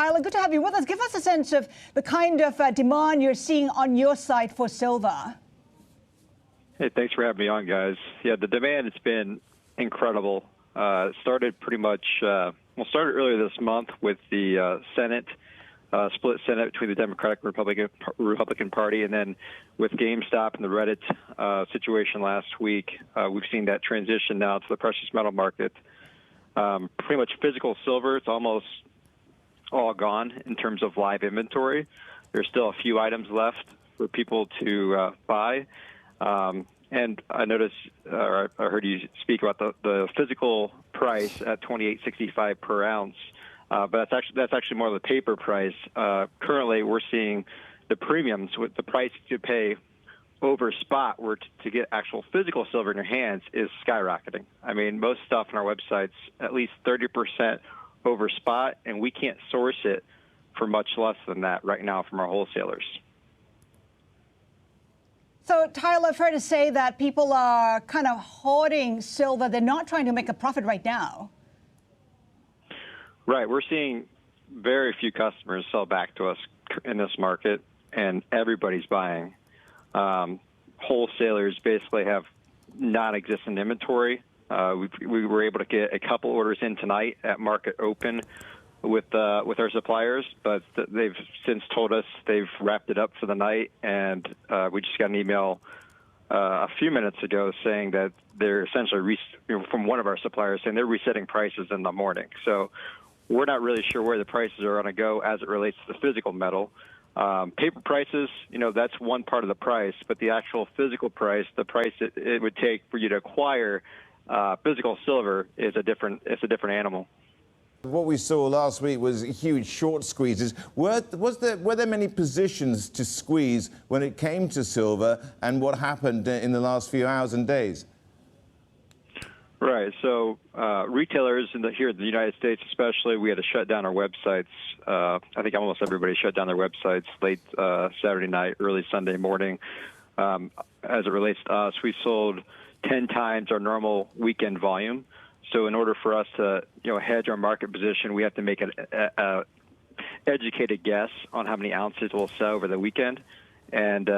Tyler, good to have you with us. Give us a sense of the kind of demand you're seeing on your side for silver. Hey, thanks for having me on, guys. Yeah, the demand has been incredible. It started pretty much, started earlier this month with the Senate, split Senate between the Democratic and Republican Party, and then with GameStop and the Reddit situation last week, we've seen that transition now to the precious metal market. Pretty much physical silver, it's almost all gone in terms of live inventory. There's still a few items left for people to buy. And I noticed, or I heard you speak about the physical price at $28.65 per ounce, but that's actually more of the paper price. Currently, we're seeing the premiums with the price to pay over spot, where to get actual physical silver in your hands is skyrocketing. I mean, most stuff on our website's at least 30% over spot, and we can't source it for much less than that right now from our wholesalers. So, Tyler, fair to say that people are kind of hoarding silver. They're not trying to make a profit right now. Right. We're seeing very few customers sell back to us in this market, and everybody's buying. Wholesalers basically have non-existent inventory. We were able to get a couple orders in tonight at market open with our suppliers, but they've since told us they've wrapped it up for the night, and we just got an email a few minutes ago saying that they're essentially from one of our suppliers saying they're resetting prices in the morning. So we're not really sure where the prices are going to go as it relates to the physical metal. Paper prices, that's one part of the price, but the actual physical price, the price it would take for you to acquire physical silver is a different animal. What we saw last week was huge short squeezes. Were there many positions to squeeze when it came to silver, and what happened in the last few hours and days? Right. So retailers here in the United States especially, we had to shut down our websites. I think almost everybody shut down their websites late Saturday night, early Sunday morning. As it relates to us, we sold 10 times our normal weekend volume. So in order for us to, hedge our market position, we have to make an educated guess on how many ounces we'll sell over the weekend. And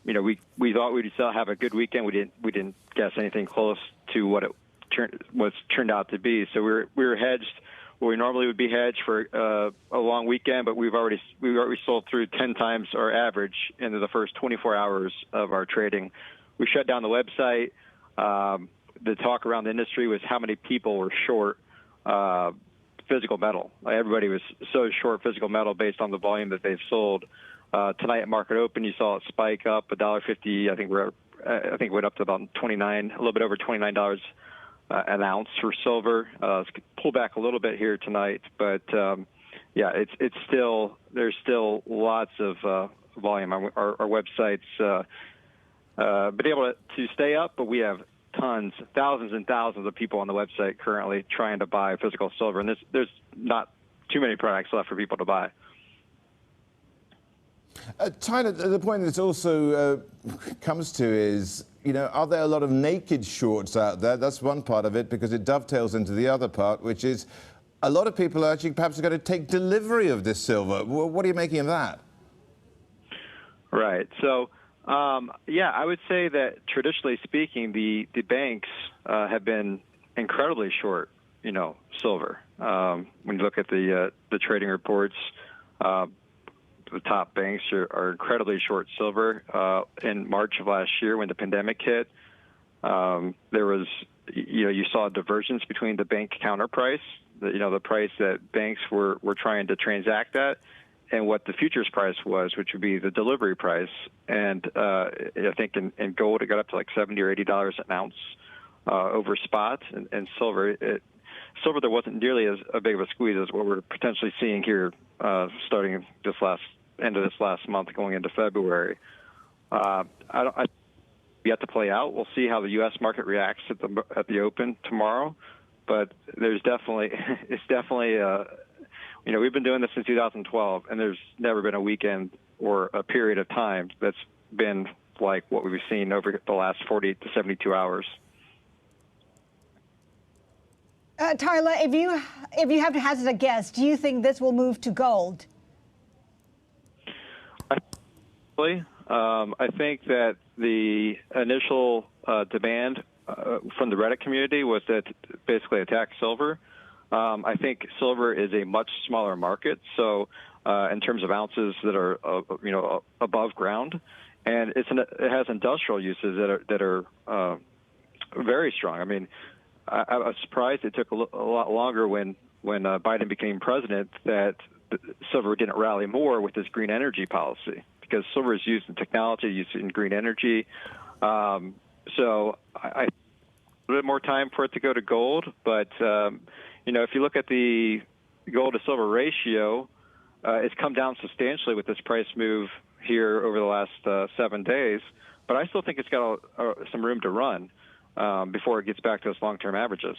we thought we'd still have a good weekend. We didn't guess anything close to what it turned out to be. So we were hedged where we normally would be hedged for a long weekend, but we've already sold through 10 times our average into the first 24 hours of our trading. We shut down the website. The talk around the industry was how many people were short physical metal. Everybody was so short physical metal based on the volume that they've sold. Tonight at market open, you saw it spike up $1.50. I think it went up to about a little bit over $29 an ounce for silver. It's pulled back a little bit here tonight, but it's still there's still lots of volume. Our website's been able to stay up, but we have thousands and thousands of people on the website currently trying to buy physical silver, and there's not too many products left for people to buy. Tyler, the point that also comes to is, are there a lot of naked shorts out there? That's one part of it, because it dovetails into the other part, which is a lot of people are actually perhaps going to take delivery of this silver. What are you making of that? Right. So, I would say that traditionally speaking, the banks have been incredibly short, silver. When you look at the trading reports, the top banks are incredibly short silver. In March of last year, when the pandemic hit, there was, you saw a divergence between the bank counter price, the price that banks were trying to transact at, and what the futures price was, which would be the delivery price. And I think in gold, it got up to like $70 or $80 an ounce over spot. And silver, there wasn't nearly as big of a squeeze as what we're potentially seeing here starting end of this last month going into February. We have to play out. We'll see how the U.S. market reacts at the open tomorrow. But it's definitely we've been doing this since 2012, and there's never been a weekend or a period of time that's been like what we've seen over the last 40 to 72 hours. Tyler, if you have to hazard a guess, do you think this will move to gold? I think that the initial demand from the Reddit community was to basically attack silver. I think silver is a much smaller market, so in terms of ounces that are above ground, and it has industrial uses that are very strong. I mean, I was surprised it took a lot longer when Biden became president that silver didn't rally more with this green energy policy, because silver is used in technology, used in green energy. So I a little bit more time for it to go to gold. But, if you look at the gold to silver ratio, it's come down substantially with this price move here over the last 7 days. But I still think it's got some room to run before it gets back to its long-term averages.